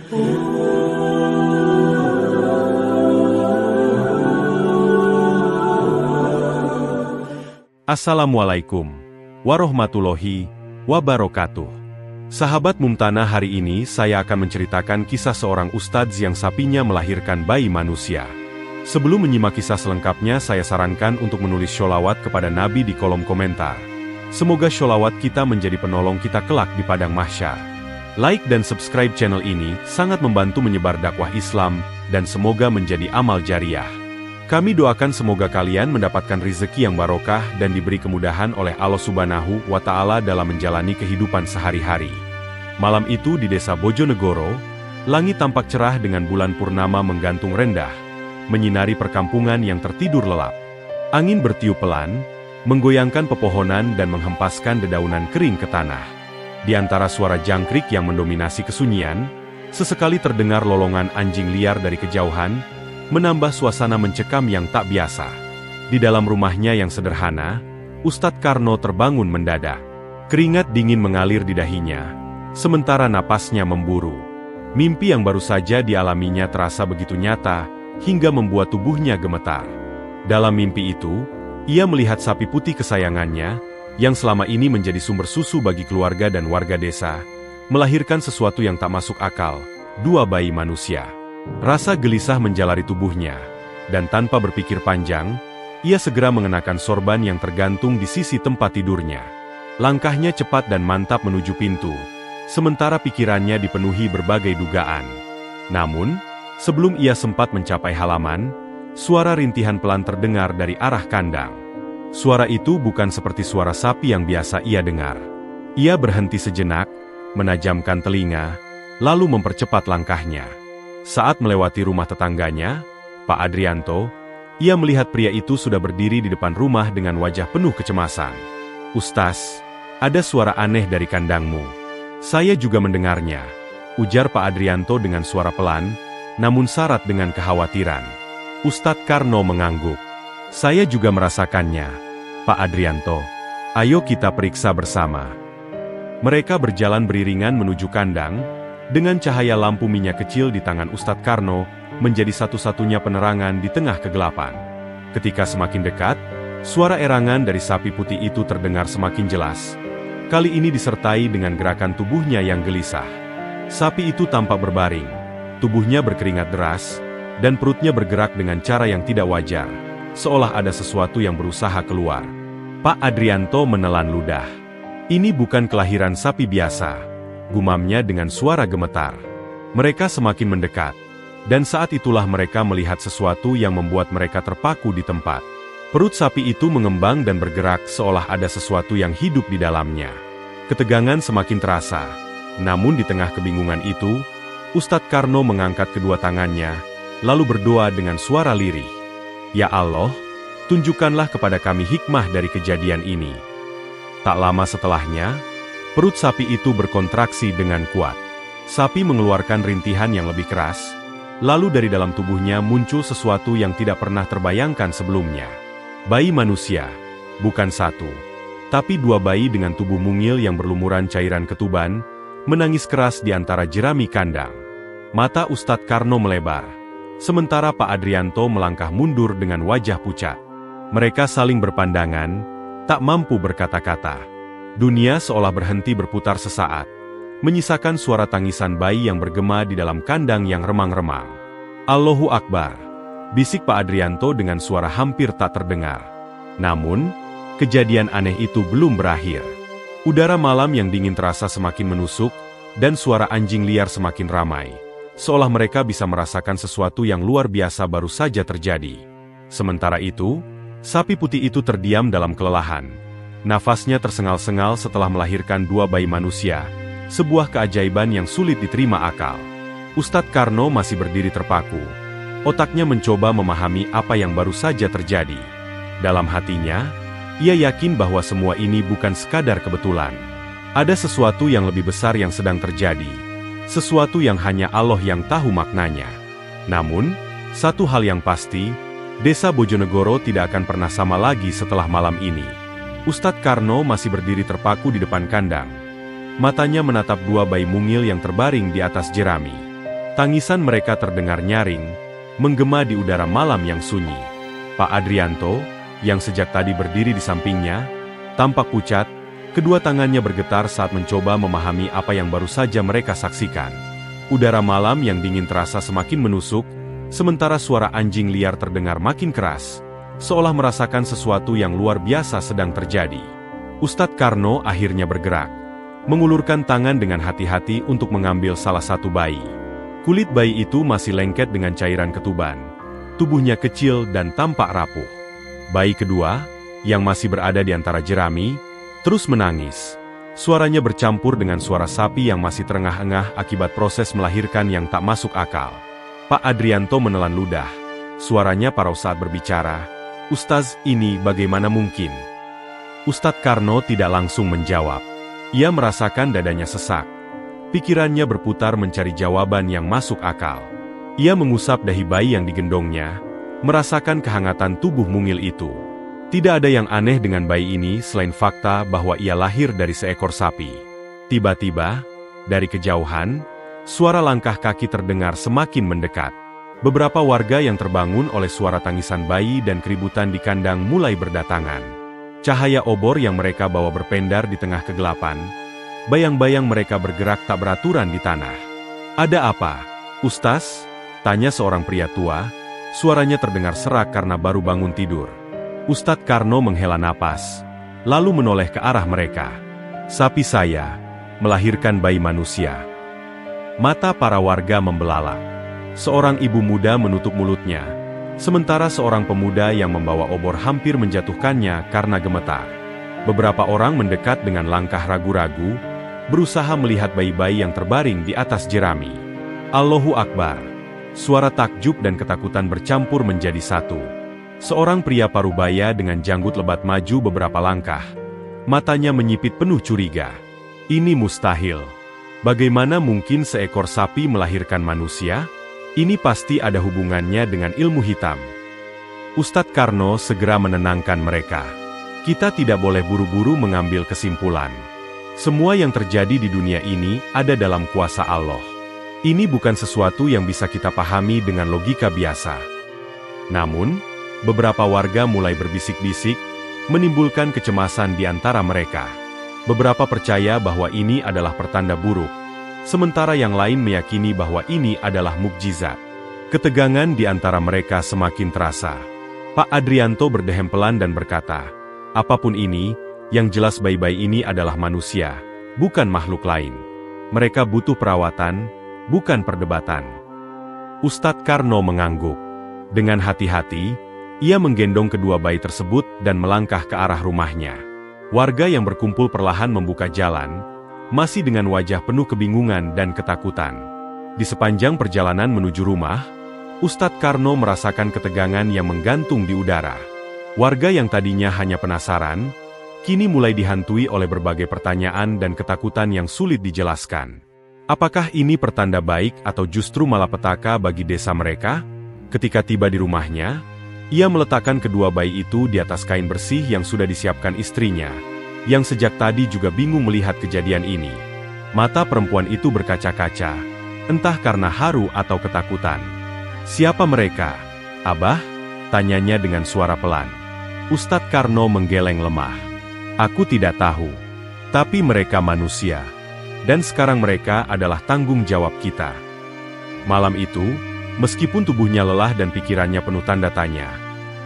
Assalamualaikum warahmatullahi wabarakatuh. Sahabat Mumtanah, hari ini saya akan menceritakan kisah seorang ustadz yang sapinya melahirkan bayi manusia. Sebelum menyimak kisah selengkapnya, saya sarankan untuk menulis sholawat kepada Nabi di kolom komentar. Semoga sholawat kita menjadi penolong kita kelak di padang mahsyar. Like dan subscribe channel ini sangat membantu menyebar dakwah Islam dan semoga menjadi amal jariah. Kami doakan semoga kalian mendapatkan rezeki yang barokah dan diberi kemudahan oleh Allah Subhanahu wa Ta'ala dalam menjalani kehidupan sehari-hari. Malam itu di desa Bojonegoro, langit tampak cerah dengan bulan purnama menggantung rendah, menyinari perkampungan yang tertidur lelap. Angin bertiup pelan, menggoyangkan pepohonan dan menghempaskan dedaunan kering ke tanah. Di antara suara jangkrik yang mendominasi kesunyian, sesekali terdengar lolongan anjing liar dari kejauhan, menambah suasana mencekam yang tak biasa. Di dalam rumahnya yang sederhana, Ustadz Karno terbangun mendadak. Keringat dingin mengalir di dahinya, sementara napasnya memburu. Mimpi yang baru saja dialaminya terasa begitu nyata, hingga membuat tubuhnya gemetar. Dalam mimpi itu, ia melihat sapi putih kesayangannya, yang selama ini menjadi sumber susu bagi keluarga dan warga desa, melahirkan sesuatu yang tak masuk akal, 2 bayi manusia. Rasa gelisah menjalari tubuhnya, dan tanpa berpikir panjang, ia segera mengenakan sorban yang tergantung di sisi tempat tidurnya. Langkahnya cepat dan mantap menuju pintu, sementara pikirannya dipenuhi berbagai dugaan. Namun, sebelum ia sempat mencapai halaman, suara rintihan pelan terdengar dari arah kandang. Suara itu bukan seperti suara sapi yang biasa ia dengar. Ia berhenti sejenak, menajamkan telinga, lalu mempercepat langkahnya. Saat melewati rumah tetangganya, Pak Adrianto, ia melihat pria itu sudah berdiri di depan rumah dengan wajah penuh kecemasan. "Ustaz, ada suara aneh dari kandangmu." "Saya juga mendengarnya," ujar Pak Adrianto dengan suara pelan, namun syarat dengan kekhawatiran. Ustadz Karno mengangguk. "Saya juga merasakannya, Pak Adrianto. Ayo kita periksa bersama." Mereka berjalan beriringan menuju kandang, dengan cahaya lampu minyak kecil di tangan Ustadz Karno, menjadi satu-satunya penerangan di tengah kegelapan. Ketika semakin dekat, suara erangan dari sapi putih itu terdengar semakin jelas. Kali ini disertai dengan gerakan tubuhnya yang gelisah. Sapi itu tampak berbaring, tubuhnya berkeringat deras, dan perutnya bergerak dengan cara yang tidak wajar, seolah ada sesuatu yang berusaha keluar. Pak Adrianto menelan ludah. "Ini bukan kelahiran sapi biasa," gumamnya dengan suara gemetar. Mereka semakin mendekat, dan saat itulah mereka melihat sesuatu yang membuat mereka terpaku di tempat. Perut sapi itu mengembang dan bergerak seolah ada sesuatu yang hidup di dalamnya. Ketegangan semakin terasa, namun di tengah kebingungan itu, Ustadz Karno mengangkat kedua tangannya, lalu berdoa dengan suara lirih. "Ya Allah, tunjukkanlah kepada kami hikmah dari kejadian ini." Tak lama setelahnya, perut sapi itu berkontraksi dengan kuat. Sapi mengeluarkan rintihan yang lebih keras, lalu dari dalam tubuhnya muncul sesuatu yang tidak pernah terbayangkan sebelumnya. Bayi manusia, bukan 1, tapi 2 bayi dengan tubuh mungil yang berlumuran cairan ketuban, menangis keras di antara jerami kandang. Mata Ustadz Karno melebar, sementara Pak Adrianto melangkah mundur dengan wajah pucat. Mereka saling berpandangan, tak mampu berkata-kata. Dunia seolah berhenti berputar sesaat, menyisakan suara tangisan bayi yang bergema di dalam kandang yang remang-remang. "Allahu Akbar," bisik Pak Adrianto dengan suara hampir tak terdengar. Namun, kejadian aneh itu belum berakhir. Udara malam yang dingin terasa semakin menusuk, dan suara anjing liar semakin ramai, seolah mereka bisa merasakan sesuatu yang luar biasa baru saja terjadi. Sementara itu, sapi putih itu terdiam dalam kelelahan. Nafasnya tersengal-sengal setelah melahirkan 2 bayi manusia, sebuah keajaiban yang sulit diterima akal. Ustadz Karno masih berdiri terpaku. Otaknya mencoba memahami apa yang baru saja terjadi. Dalam hatinya, ia yakin bahwa semua ini bukan sekadar kebetulan. Ada sesuatu yang lebih besar yang sedang terjadi. Sesuatu yang hanya Allah yang tahu maknanya. Namun, satu hal yang pasti, Desa Bojonegoro tidak akan pernah sama lagi setelah malam ini. Ustadz Karno masih berdiri terpaku di depan kandang. Matanya menatap 2 bayi mungil yang terbaring di atas jerami. Tangisan mereka terdengar nyaring, menggema di udara malam yang sunyi. Pak Adrianto, yang sejak tadi berdiri di sampingnya, tampak pucat, kedua tangannya bergetar saat mencoba memahami apa yang baru saja mereka saksikan. Udara malam yang dingin terasa semakin menusuk, sementara suara anjing liar terdengar makin keras, seolah merasakan sesuatu yang luar biasa sedang terjadi. Ustadz Karno akhirnya bergerak, mengulurkan tangan dengan hati-hati untuk mengambil salah satu bayi. Kulit bayi itu masih lengket dengan cairan ketuban. Tubuhnya kecil dan tampak rapuh. Bayi kedua, yang masih berada di antara jerami, terus menangis. Suaranya bercampur dengan suara sapi yang masih terengah-engah akibat proses melahirkan yang tak masuk akal. Pak Adrianto menelan ludah. Suaranya parau saat berbicara. "Ustaz, ini bagaimana mungkin?" Ustadz Karno tidak langsung menjawab. Ia merasakan dadanya sesak. Pikirannya berputar mencari jawaban yang masuk akal. Ia mengusap dahi bayi yang digendongnya, merasakan kehangatan tubuh mungil itu. Tidak ada yang aneh dengan bayi ini selain fakta bahwa ia lahir dari seekor sapi. Tiba-tiba, dari kejauhan, suara langkah kaki terdengar semakin mendekat. Beberapa warga yang terbangun oleh suara tangisan bayi dan keributan di kandang mulai berdatangan. Cahaya obor yang mereka bawa berpendar di tengah kegelapan. Bayang-bayang mereka bergerak tak beraturan di tanah. "Ada apa, Ustaz?" tanya seorang pria tua. Suaranya terdengar serak karena baru bangun tidur. Ustadz Karno menghela napas, lalu menoleh ke arah mereka. "Sapi saya melahirkan bayi manusia." Mata para warga membelalak. Seorang ibu muda menutup mulutnya, sementara seorang pemuda yang membawa obor hampir menjatuhkannya karena gemetar. Beberapa orang mendekat dengan langkah ragu-ragu, berusaha melihat bayi-bayi yang terbaring di atas jerami. Allahu Akbar. Suara takjub dan ketakutan bercampur menjadi satu. Seorang pria parubaya dengan janggut lebat maju beberapa langkah. Matanya menyipit penuh curiga. "Ini mustahil. Bagaimana mungkin seekor sapi melahirkan manusia? Ini pasti ada hubungannya dengan ilmu hitam." Ustadz Karno segera menenangkan mereka. "Kita tidak boleh buru-buru mengambil kesimpulan. Semua yang terjadi di dunia ini ada dalam kuasa Allah. Ini bukan sesuatu yang bisa kita pahami dengan logika biasa." Namun, beberapa warga mulai berbisik-bisik, menimbulkan kecemasan di antara mereka. Beberapa percaya bahwa ini adalah pertanda buruk, sementara yang lain meyakini bahwa ini adalah mukjizat. Ketegangan di antara mereka semakin terasa. Pak Adrianto berdehem pelan dan berkata, "Apapun ini, yang jelas bayi-bayi ini adalah manusia, bukan makhluk lain. Mereka butuh perawatan, bukan perdebatan." Ustadz Karno mengangguk. Dengan hati-hati, ia menggendong kedua bayi tersebut dan melangkah ke arah rumahnya. Warga yang berkumpul perlahan membuka jalan, masih dengan wajah penuh kebingungan dan ketakutan. Di sepanjang perjalanan menuju rumah, Ustadz Karno merasakan ketegangan yang menggantung di udara. Warga yang tadinya hanya penasaran, kini mulai dihantui oleh berbagai pertanyaan dan ketakutan yang sulit dijelaskan. Apakah ini pertanda baik atau justru malapetaka bagi desa mereka? Ketika tiba di rumahnya, ia meletakkan kedua bayi itu di atas kain bersih yang sudah disiapkan istrinya, yang sejak tadi juga bingung melihat kejadian ini. Mata perempuan itu berkaca-kaca, entah karena haru atau ketakutan. "Siapa mereka, Abah?" tanyanya dengan suara pelan. Ustadz Karno menggeleng lemah. "Aku tidak tahu, tapi mereka manusia. Dan sekarang mereka adalah tanggung jawab kita." Malam itu, meskipun tubuhnya lelah dan pikirannya penuh tanda tanya,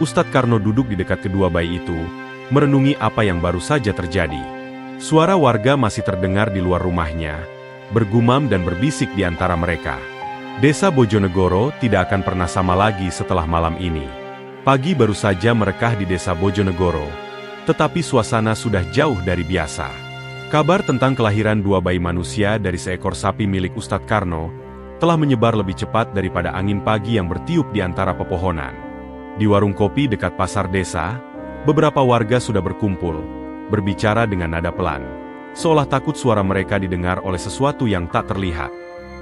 Ustadz Karno duduk di dekat kedua bayi itu, merenungi apa yang baru saja terjadi. Suara warga masih terdengar di luar rumahnya, bergumam dan berbisik di antara mereka. Desa Bojonegoro tidak akan pernah sama lagi setelah malam ini. Pagi baru saja merekah di desa Bojonegoro, tetapi suasana sudah jauh dari biasa. Kabar tentang kelahiran dua bayi manusia dari seekor sapi milik Ustadz Karno telah menyebar lebih cepat daripada angin pagi yang bertiup di antara pepohonan. Di warung kopi dekat pasar desa, beberapa warga sudah berkumpul, berbicara dengan nada pelan, seolah takut suara mereka didengar oleh sesuatu yang tak terlihat.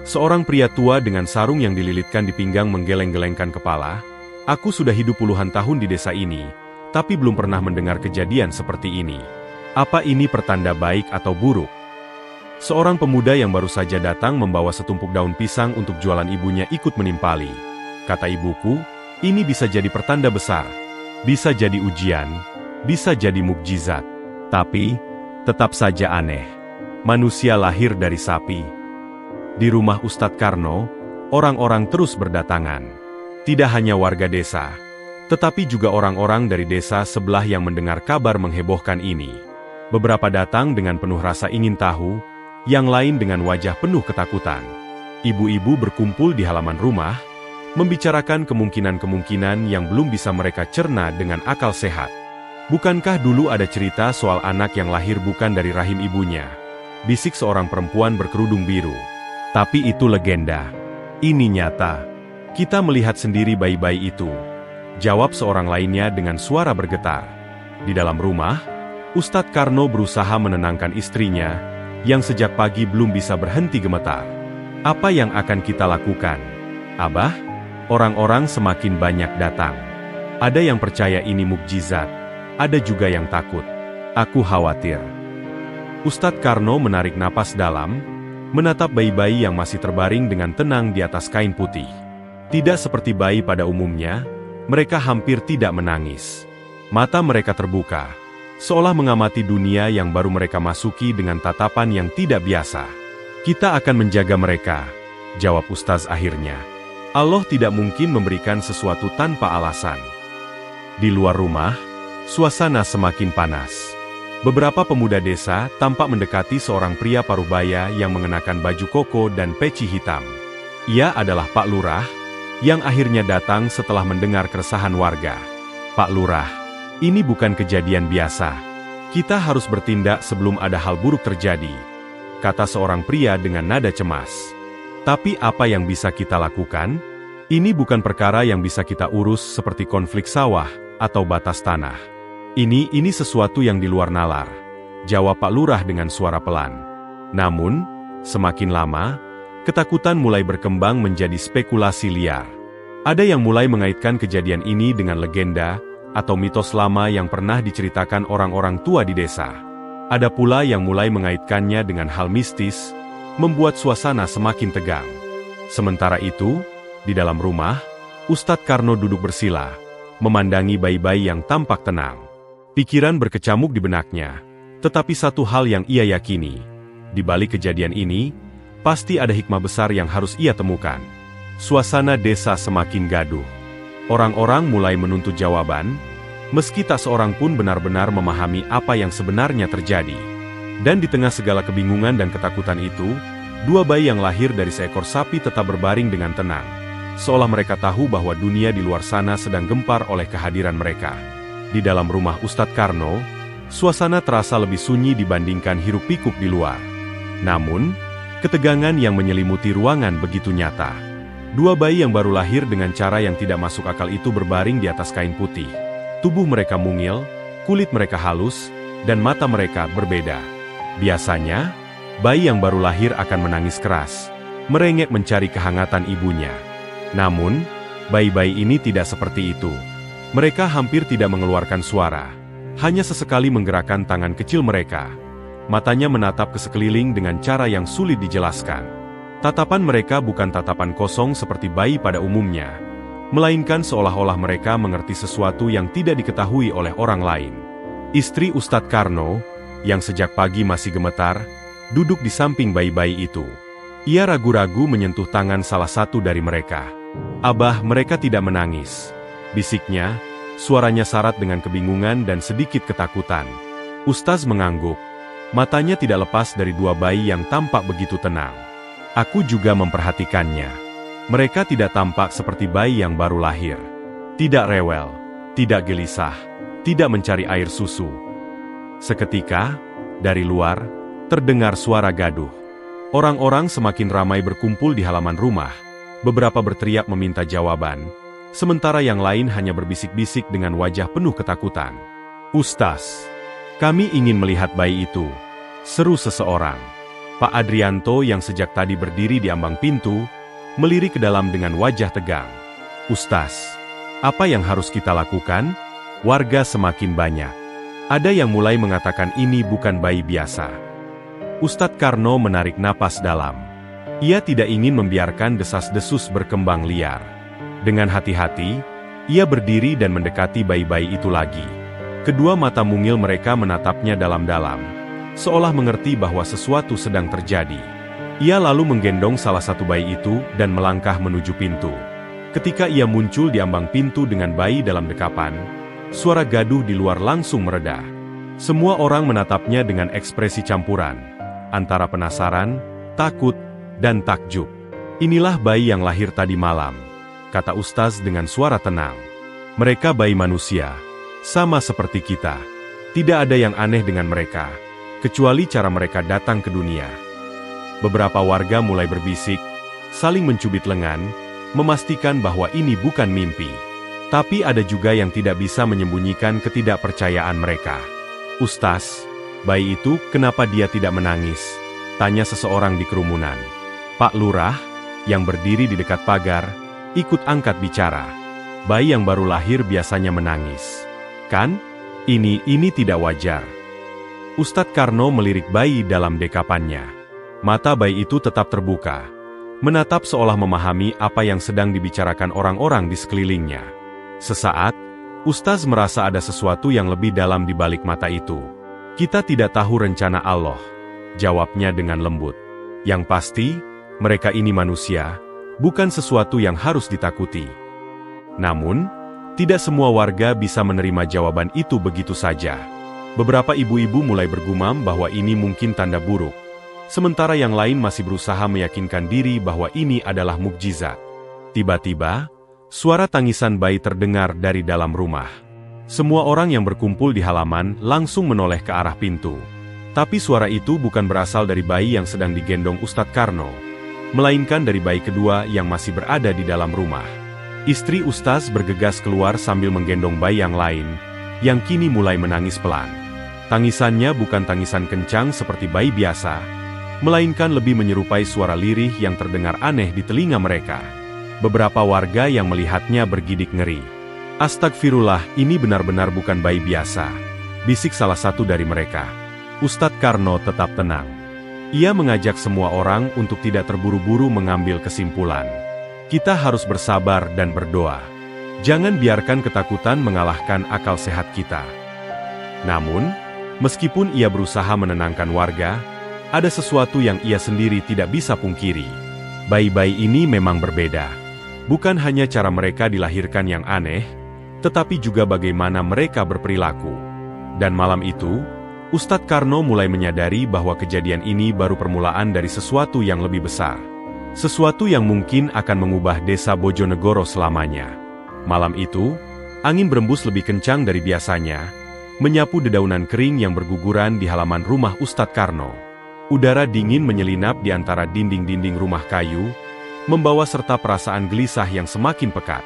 Seorang pria tua dengan sarung yang dililitkan di pinggang menggeleng-gelengkan kepala. "Aku sudah hidup puluhan tahun di desa ini, tapi belum pernah mendengar kejadian seperti ini. Apa ini pertanda baik atau buruk?" Seorang pemuda yang baru saja datang membawa setumpuk daun pisang untuk jualan ibunya ikut menimpali. Kata ibuku, ini bisa jadi pertanda besar. Bisa jadi ujian, bisa jadi mukjizat. Tapi, tetap saja aneh. Manusia lahir dari sapi. Di rumah Ustadz Karno, orang-orang terus berdatangan. Tidak hanya warga desa, tetapi juga orang-orang dari desa sebelah yang mendengar kabar menghebohkan ini. Beberapa datang dengan penuh rasa ingin tahu, yang lain dengan wajah penuh ketakutan. Ibu-ibu berkumpul di halaman rumah, membicarakan kemungkinan-kemungkinan yang belum bisa mereka cerna dengan akal sehat. Bukankah dulu ada cerita soal anak yang lahir bukan dari rahim ibunya? Bisik seorang perempuan berkerudung biru. Tapi itu legenda. Ini nyata. Kita melihat sendiri bayi-bayi itu. Jawab seorang lainnya dengan suara bergetar. Di dalam rumah, Ustadz Karno berusaha menenangkan istrinya, yang sejak pagi belum bisa berhenti gemetar. Apa yang akan kita lakukan? Abah? Orang-orang semakin banyak datang. Ada yang percaya ini mukjizat, ada juga yang takut. Aku khawatir. Ustadz Karno menarik napas dalam, menatap bayi-bayi yang masih terbaring dengan tenang di atas kain putih. Tidak seperti bayi pada umumnya, mereka hampir tidak menangis. Mata mereka terbuka, seolah mengamati dunia yang baru mereka masuki dengan tatapan yang tidak biasa. Kita akan menjaga mereka, jawab Ustaz akhirnya. Allah tidak mungkin memberikan sesuatu tanpa alasan. Di luar rumah, suasana semakin panas. Beberapa pemuda desa tampak mendekati seorang pria parubaya yang mengenakan baju koko dan peci hitam. Ia adalah Pak Lurah, yang akhirnya datang setelah mendengar keresahan warga. Pak Lurah, ini bukan kejadian biasa. Kita harus bertindak sebelum ada hal buruk terjadi, kata seorang pria dengan nada cemas. Tapi apa yang bisa kita lakukan? Ini bukan perkara yang bisa kita urus seperti konflik sawah atau batas tanah. Ini sesuatu yang di luar nalar, jawab Pak Lurah dengan suara pelan. Namun, semakin lama, ketakutan mulai berkembang menjadi spekulasi liar. Ada yang mulai mengaitkan kejadian ini dengan legenda atau mitos lama yang pernah diceritakan orang-orang tua di desa. Ada pula yang mulai mengaitkannya dengan hal mistis, membuat suasana semakin tegang. Sementara itu, di dalam rumah, Ustadz Karno duduk bersila, memandangi bayi-bayi yang tampak tenang. Pikiran berkecamuk di benaknya, tetapi satu hal yang ia yakini, di balik kejadian ini, pasti ada hikmah besar yang harus ia temukan. Suasana desa semakin gaduh. Orang-orang mulai menuntut jawaban, meski tak seorang pun benar-benar memahami apa yang sebenarnya terjadi. Dan di tengah segala kebingungan dan ketakutan itu, dua bayi yang lahir dari seekor sapi tetap berbaring dengan tenang, seolah mereka tahu bahwa dunia di luar sana sedang gempar oleh kehadiran mereka. Di dalam rumah Ustadz Karno, suasana terasa lebih sunyi dibandingkan hiruk-pikuk di luar. Namun, ketegangan yang menyelimuti ruangan begitu nyata. Dua bayi yang baru lahir dengan cara yang tidak masuk akal itu berbaring di atas kain putih. Tubuh mereka mungil, kulit mereka halus, dan mata mereka berbeda. Biasanya, bayi yang baru lahir akan menangis keras, merengek mencari kehangatan ibunya. Namun, bayi-bayi ini tidak seperti itu. Mereka hampir tidak mengeluarkan suara, hanya sesekali menggerakkan tangan kecil mereka. Matanya menatap ke sekeliling dengan cara yang sulit dijelaskan. Tatapan mereka bukan tatapan kosong seperti bayi pada umumnya, melainkan seolah-olah mereka mengerti sesuatu yang tidak diketahui oleh orang lain. Istri Ustadz Karno, yang sejak pagi masih gemetar, duduk di samping bayi-bayi itu. Ia ragu-ragu menyentuh tangan salah satu dari mereka. Abah, mereka tidak menangis, bisiknya, suaranya syarat dengan kebingungan dan sedikit ketakutan. Ustaz mengangguk, matanya tidak lepas dari dua bayi yang tampak begitu tenang. Aku juga memperhatikannya. Mereka tidak tampak seperti bayi yang baru lahir. Tidak rewel, tidak gelisah, tidak mencari air susu. Seketika, dari luar, terdengar suara gaduh. Orang-orang semakin ramai berkumpul di halaman rumah. Beberapa berteriak meminta jawaban, sementara yang lain hanya berbisik-bisik dengan wajah penuh ketakutan. Ustaz, kami ingin melihat bayi itu, seru seseorang. Pak Adrianto yang sejak tadi berdiri di ambang pintu, melirik ke dalam dengan wajah tegang. Ustaz, apa yang harus kita lakukan? Warga semakin banyak. Ada yang mulai mengatakan ini bukan bayi biasa. Ustadz Karno menarik napas dalam. Ia tidak ingin membiarkan desas-desus berkembang liar. Dengan hati-hati, ia berdiri dan mendekati bayi-bayi itu lagi. Kedua mata mungil mereka menatapnya dalam-dalam, seolah mengerti bahwa sesuatu sedang terjadi. Ia lalu menggendong salah satu bayi itu dan melangkah menuju pintu. Ketika ia muncul di ambang pintu dengan bayi dalam dekapan, suara gaduh di luar langsung mereda. Semua orang menatapnya dengan ekspresi campuran, antara penasaran, takut, dan takjub. Inilah bayi yang lahir tadi malam, kata Ustaz dengan suara tenang. Mereka bayi manusia, sama seperti kita. Tidak ada yang aneh dengan mereka, kecuali cara mereka datang ke dunia. Beberapa warga mulai berbisik, saling mencubit lengan, memastikan bahwa ini bukan mimpi. Tapi ada juga yang tidak bisa menyembunyikan ketidakpercayaan mereka. Ustaz, bayi itu kenapa dia tidak menangis? Tanya seseorang di kerumunan. Pak Lurah, yang berdiri di dekat pagar, ikut angkat bicara. Bayi yang baru lahir biasanya menangis. Kan? Ini tidak wajar. Ustadz Karno melirik bayi dalam dekapannya. Mata bayi itu tetap terbuka, menatap seolah memahami apa yang sedang dibicarakan orang-orang di sekelilingnya. Sesaat, Ustaz merasa ada sesuatu yang lebih dalam di balik mata itu. Kita tidak tahu rencana Allah, jawabnya dengan lembut. Yang pasti, mereka ini manusia, bukan sesuatu yang harus ditakuti. Namun, tidak semua warga bisa menerima jawaban itu begitu saja. Beberapa ibu-ibu mulai bergumam bahwa ini mungkin tanda buruk, sementara yang lain masih berusaha meyakinkan diri bahwa ini adalah mukjizat. Tiba-tiba, suara tangisan bayi terdengar dari dalam rumah. Semua orang yang berkumpul di halaman langsung menoleh ke arah pintu. Tapi suara itu bukan berasal dari bayi yang sedang digendong Ustadz Karno, melainkan dari bayi kedua yang masih berada di dalam rumah. Istri Ustaz bergegas keluar sambil menggendong bayi yang lain, yang kini mulai menangis pelan. Tangisannya bukan tangisan kencang seperti bayi biasa, melainkan lebih menyerupai suara lirih yang terdengar aneh di telinga mereka. Beberapa warga yang melihatnya bergidik ngeri. Astagfirullah, ini benar-benar bukan bayi biasa, bisik salah satu dari mereka. Ustadz Karno tetap tenang. Ia mengajak semua orang untuk tidak terburu-buru mengambil kesimpulan. Kita harus bersabar dan berdoa. Jangan biarkan ketakutan mengalahkan akal sehat kita. Namun, meskipun ia berusaha menenangkan warga, ada sesuatu yang ia sendiri tidak bisa pungkiri. Bayi-bayi ini memang berbeda. Bukan hanya cara mereka dilahirkan yang aneh, tetapi juga bagaimana mereka berperilaku. Dan malam itu, Ustadz Karno mulai menyadari bahwa kejadian ini baru permulaan dari sesuatu yang lebih besar. Sesuatu yang mungkin akan mengubah desa Bojonegoro selamanya. Malam itu, angin berembus lebih kencang dari biasanya, menyapu dedaunan kering yang berguguran di halaman rumah Ustadz Karno. Udara dingin menyelinap di antara dinding-dinding rumah kayu, membawa serta perasaan gelisah yang semakin pekat.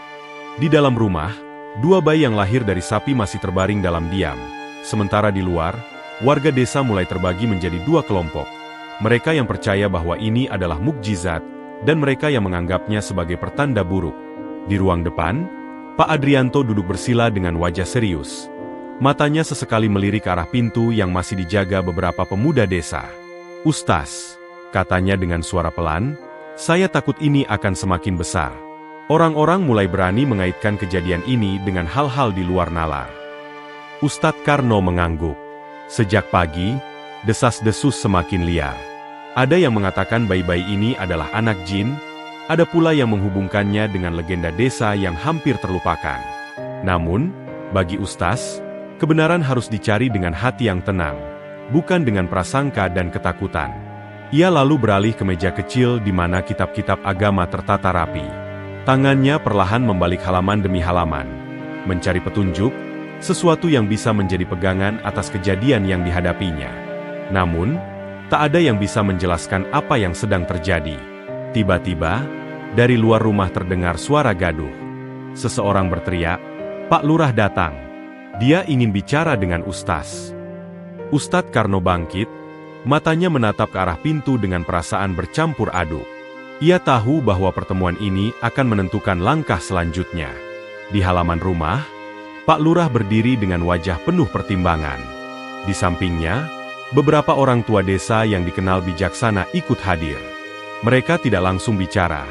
Di dalam rumah, dua bayi yang lahir dari sapi masih terbaring dalam diam. Sementara di luar, warga desa mulai terbagi menjadi dua kelompok. Mereka yang percaya bahwa ini adalah mukjizat, dan mereka yang menganggapnya sebagai pertanda buruk. Di ruang depan, Pak Adrianto duduk bersila dengan wajah serius. Matanya sesekali melirik ke arah pintu yang masih dijaga beberapa pemuda desa. "Ustaz," katanya dengan suara pelan, "saya takut ini akan semakin besar." Orang-orang mulai berani mengaitkan kejadian ini dengan hal-hal di luar nalar. Ustadz Karno mengangguk. Sejak pagi, desas-desus semakin liar. Ada yang mengatakan bayi-bayi ini adalah anak jin, ada pula yang menghubungkannya dengan legenda desa yang hampir terlupakan. Namun, bagi Ustaz, kebenaran harus dicari dengan hati yang tenang, bukan dengan prasangka dan ketakutan. Ia lalu beralih ke meja kecil di mana kitab-kitab agama tertata rapi. Tangannya perlahan membalik halaman demi halaman, mencari petunjuk, sesuatu yang bisa menjadi pegangan atas kejadian yang dihadapinya. Namun, tak ada yang bisa menjelaskan apa yang sedang terjadi. Tiba-tiba, dari luar rumah terdengar suara gaduh. Seseorang berteriak, "Pak Lurah datang. Dia ingin bicara dengan Ustaz." Ustadz Karno bangkit, matanya menatap ke arah pintu dengan perasaan bercampur aduk. Ia tahu bahwa pertemuan ini akan menentukan langkah selanjutnya. Di halaman rumah, Pak Lurah berdiri dengan wajah penuh pertimbangan. Di sampingnya, Beberapa orang tua desa yang dikenal bijaksana ikut hadir. Mereka tidak langsung bicara,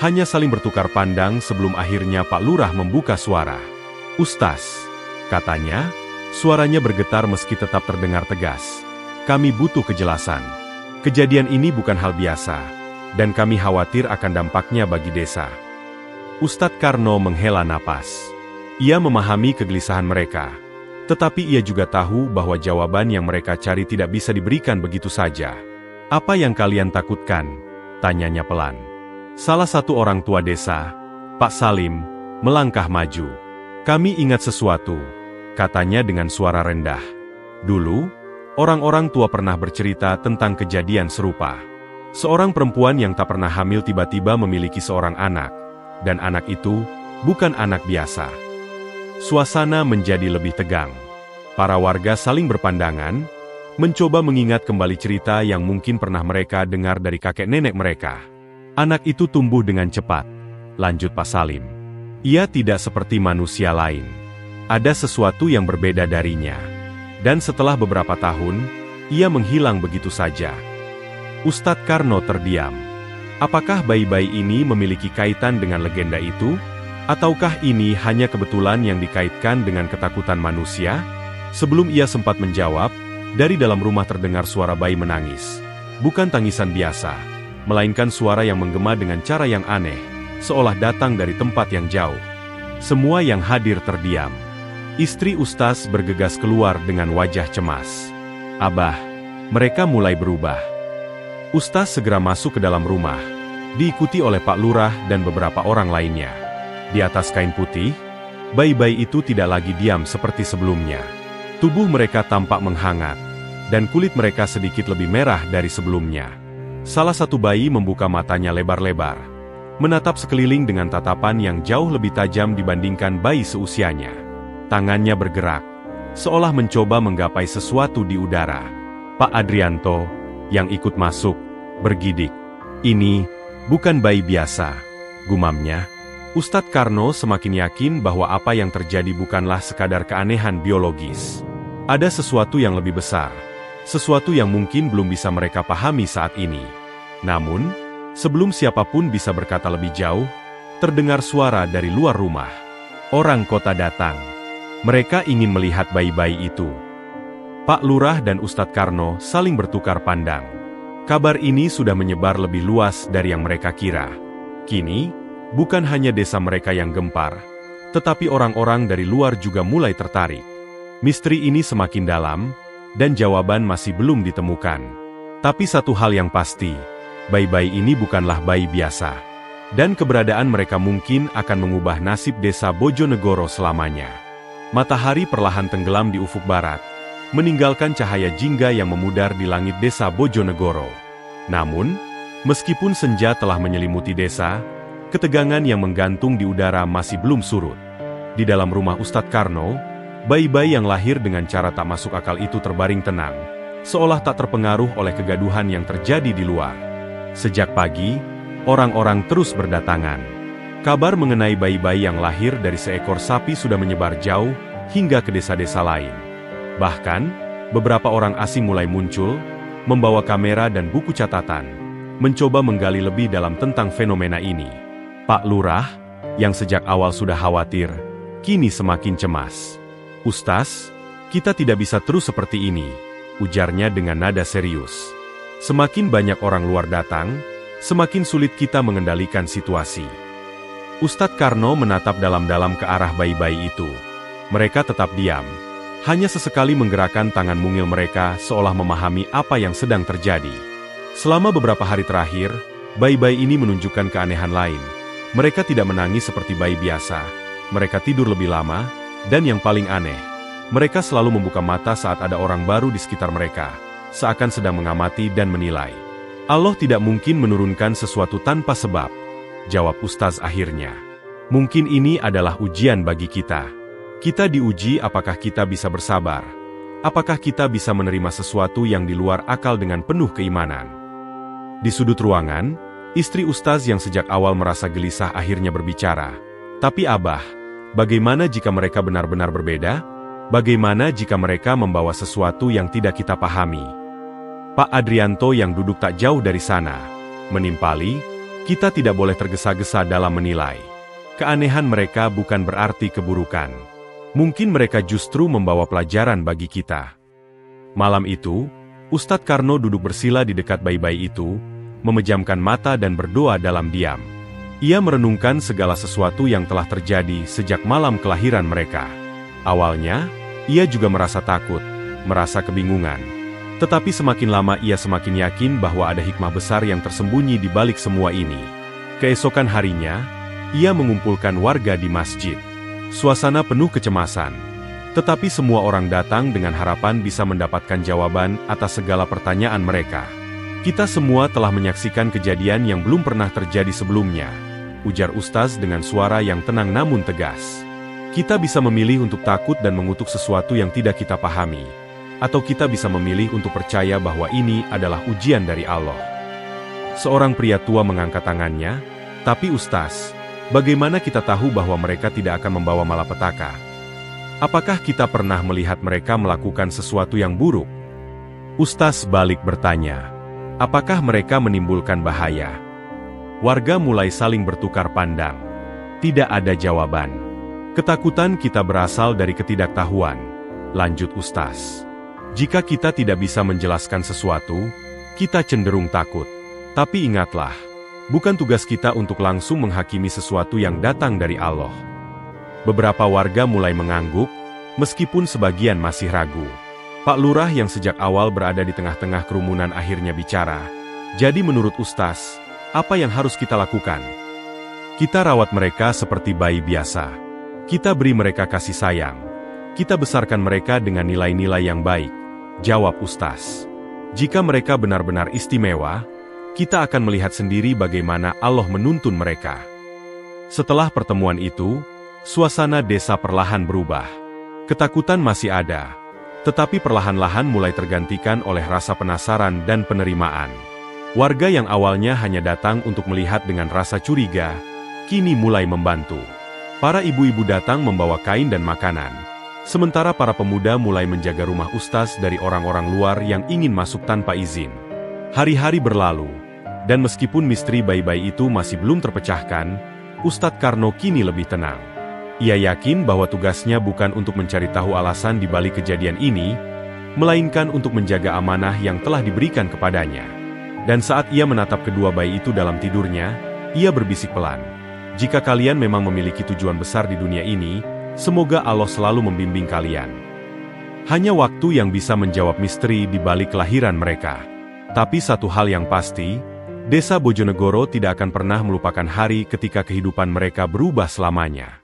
hanya saling bertukar pandang sebelum akhirnya Pak Lurah membuka suara. "Ustaz," katanya, suaranya bergetar meski tetap terdengar tegas. "Kami butuh kejelasan. Kejadian ini bukan hal biasa, dan kami khawatir akan dampaknya bagi desa." Ustadz Karno menghela napas. Ia memahami kegelisahan mereka, tetapi ia juga tahu bahwa jawaban yang mereka cari tidak bisa diberikan begitu saja. "Apa yang kalian takutkan?" tanyanya pelan. Salah satu orang tua desa, Pak Salim, melangkah maju. "Kami ingat sesuatu," katanya dengan suara rendah. "Dulu, orang-orang tua pernah bercerita tentang kejadian serupa. Seorang perempuan yang tak pernah hamil tiba-tiba memiliki seorang anak, dan anak itu bukan anak biasa." Suasana menjadi lebih tegang. Para warga saling berpandangan, mencoba mengingat kembali cerita yang mungkin pernah mereka dengar dari kakek nenek mereka. "Anak itu tumbuh dengan cepat," lanjut Pak Salim. "Ia tidak seperti manusia lain. Ada sesuatu yang berbeda darinya. Dan setelah beberapa tahun, ia menghilang begitu saja." Ustadz Karno terdiam. Apakah bayi-bayi ini memiliki kaitan dengan legenda itu? Ataukah ini hanya kebetulan yang dikaitkan dengan ketakutan manusia? Sebelum ia sempat menjawab, dari dalam rumah terdengar suara bayi menangis. Bukan tangisan biasa, melainkan suara yang menggema dengan cara yang aneh, seolah datang dari tempat yang jauh. Semua yang hadir terdiam. Istri Ustaz bergegas keluar dengan wajah cemas. "Abah," mereka mulai berubah. Ustaz segera masuk ke dalam rumah, diikuti oleh Pak Lurah dan beberapa orang lainnya. Di atas kain putih, bayi-bayi itu tidak lagi diam seperti sebelumnya. Tubuh mereka tampak menghangat, dan kulit mereka sedikit lebih merah dari sebelumnya. Salah satu bayi membuka matanya lebar-lebar, menatap sekeliling dengan tatapan yang jauh lebih tajam dibandingkan bayi seusianya. Tangannya bergerak, seolah mencoba menggapai sesuatu di udara. Pak Adrianto, yang ikut masuk, bergidik. "Ini bukan bayi biasa," gumamnya. Ustadz Karno semakin yakin bahwa apa yang terjadi bukanlah sekadar keanehan biologis. Ada sesuatu yang lebih besar, sesuatu yang mungkin belum bisa mereka pahami saat ini. Namun, sebelum siapapun bisa berkata lebih jauh, terdengar suara dari luar rumah. Orang kota datang. Mereka ingin melihat bayi-bayi itu. Pak Lurah dan Ustadz Karno saling bertukar pandang. Kabar ini sudah menyebar lebih luas dari yang mereka kira. Kini, bukan hanya desa mereka yang gempar, tetapi orang-orang dari luar juga mulai tertarik. Misteri ini semakin dalam, dan jawaban masih belum ditemukan. Tapi satu hal yang pasti, bayi-bayi ini bukanlah bayi biasa. Dan keberadaan mereka mungkin akan mengubah nasib desa Bojonegoro selamanya. Matahari perlahan tenggelam di ufuk barat, meninggalkan cahaya jingga yang memudar di langit desa Bojonegoro. Namun, meskipun senja telah menyelimuti desa, ketegangan yang menggantung di udara masih belum surut. Di dalam rumah Ustadz Karno, bayi-bayi yang lahir dengan cara tak masuk akal itu terbaring tenang, seolah tak terpengaruh oleh kegaduhan yang terjadi di luar. Sejak pagi, orang-orang terus berdatangan. Kabar mengenai bayi-bayi yang lahir dari seekor sapi sudah menyebar jauh hingga ke desa-desa lain. Bahkan, beberapa orang asing mulai muncul, membawa kamera dan buku catatan, mencoba menggali lebih dalam tentang fenomena ini. Pak Lurah, yang sejak awal sudah khawatir, kini semakin cemas. "Ustaz, kita tidak bisa terus seperti ini," ujarnya dengan nada serius. "Semakin banyak orang luar datang, semakin sulit kita mengendalikan situasi." Ustadz Karno menatap dalam-dalam ke arah bayi-bayi itu. Mereka tetap diam, hanya sesekali menggerakkan tangan mungil mereka seolah memahami apa yang sedang terjadi. Selama beberapa hari terakhir, bayi-bayi ini menunjukkan keanehan lain. Mereka tidak menangis seperti bayi biasa, mereka tidur lebih lama, dan yang paling aneh, mereka selalu membuka mata saat ada orang baru di sekitar mereka, seakan sedang mengamati dan menilai. "Allah tidak mungkin menurunkan sesuatu tanpa sebab," jawab Ustaz akhirnya. "Mungkin ini adalah ujian bagi kita. Kita diuji apakah kita bisa bersabar, apakah kita bisa menerima sesuatu yang di luar akal dengan penuh keimanan." Di sudut ruangan, istri Ustaz yang sejak awal merasa gelisah akhirnya berbicara. "Tapi Abah, bagaimana jika mereka benar-benar berbeda? Bagaimana jika mereka membawa sesuatu yang tidak kita pahami?" Pak Adrianto yang duduk tak jauh dari sana menimpali, kita tidak boleh tergesa-gesa dalam menilai. Keanehan mereka bukan berarti keburukan. Mungkin mereka justru membawa pelajaran bagi kita. Malam itu, Ustadz Karno duduk bersila di dekat bayi-bayi itu, memejamkan mata dan berdoa dalam diam. Ia merenungkan segala sesuatu yang telah terjadi sejak malam kelahiran mereka. Awalnya, ia juga merasa takut, merasa kebingungan. Tetapi semakin lama ia semakin yakin bahwa ada hikmah besar yang tersembunyi di balik semua ini. Keesokan harinya, ia mengumpulkan warga di masjid. Suasana penuh kecemasan. Tetapi semua orang datang dengan harapan bisa mendapatkan jawaban atas segala pertanyaan mereka. Kita semua telah menyaksikan kejadian yang belum pernah terjadi sebelumnya, ujar Ustaz dengan suara yang tenang namun tegas. Kita bisa memilih untuk takut dan mengutuk sesuatu yang tidak kita pahami. Atau kita bisa memilih untuk percaya bahwa ini adalah ujian dari Allah. Seorang pria tua mengangkat tangannya, tapi Ustaz, bagaimana kita tahu bahwa mereka tidak akan membawa malapetaka? Apakah kita pernah melihat mereka melakukan sesuatu yang buruk? Ustaz balik bertanya, apakah mereka menimbulkan bahaya? Warga mulai saling bertukar pandang. Tidak ada jawaban. Ketakutan kita berasal dari ketidaktahuan, lanjut Ustaz. Jika kita tidak bisa menjelaskan sesuatu, kita cenderung takut. Tapi ingatlah, bukan tugas kita untuk langsung menghakimi sesuatu yang datang dari Allah. Beberapa warga mulai mengangguk, meskipun sebagian masih ragu. Pak Lurah yang sejak awal berada di tengah-tengah kerumunan akhirnya bicara. Jadi menurut Ustaz, apa yang harus kita lakukan? Kita rawat mereka seperti bayi biasa. Kita beri mereka kasih sayang. Kita besarkan mereka dengan nilai-nilai yang baik. Jawab Ustaz. Jika mereka benar-benar istimewa, kita akan melihat sendiri bagaimana Allah menuntun mereka. Setelah pertemuan itu, suasana desa perlahan berubah. Ketakutan masih ada, tetapi perlahan-lahan mulai tergantikan oleh rasa penasaran dan penerimaan. Warga yang awalnya hanya datang untuk melihat dengan rasa curiga, kini mulai membantu. Para ibu-ibu datang membawa kain dan makanan. Sementara para pemuda mulai menjaga rumah Ustaz dari orang-orang luar yang ingin masuk tanpa izin. Hari-hari berlalu, dan meskipun misteri bayi-bayi itu masih belum terpecahkan, Ustadz Karno kini lebih tenang. Ia yakin bahwa tugasnya bukan untuk mencari tahu alasan di balik kejadian ini, melainkan untuk menjaga amanah yang telah diberikan kepadanya. Dan saat ia menatap kedua bayi itu dalam tidurnya, ia berbisik pelan. Jika kalian memang memiliki tujuan besar di dunia ini, semoga Allah selalu membimbing kalian. Hanya waktu yang bisa menjawab misteri di balik kelahiran mereka. Tapi satu hal yang pasti, Desa Bojonegoro tidak akan pernah melupakan hari ketika kehidupan mereka berubah selamanya.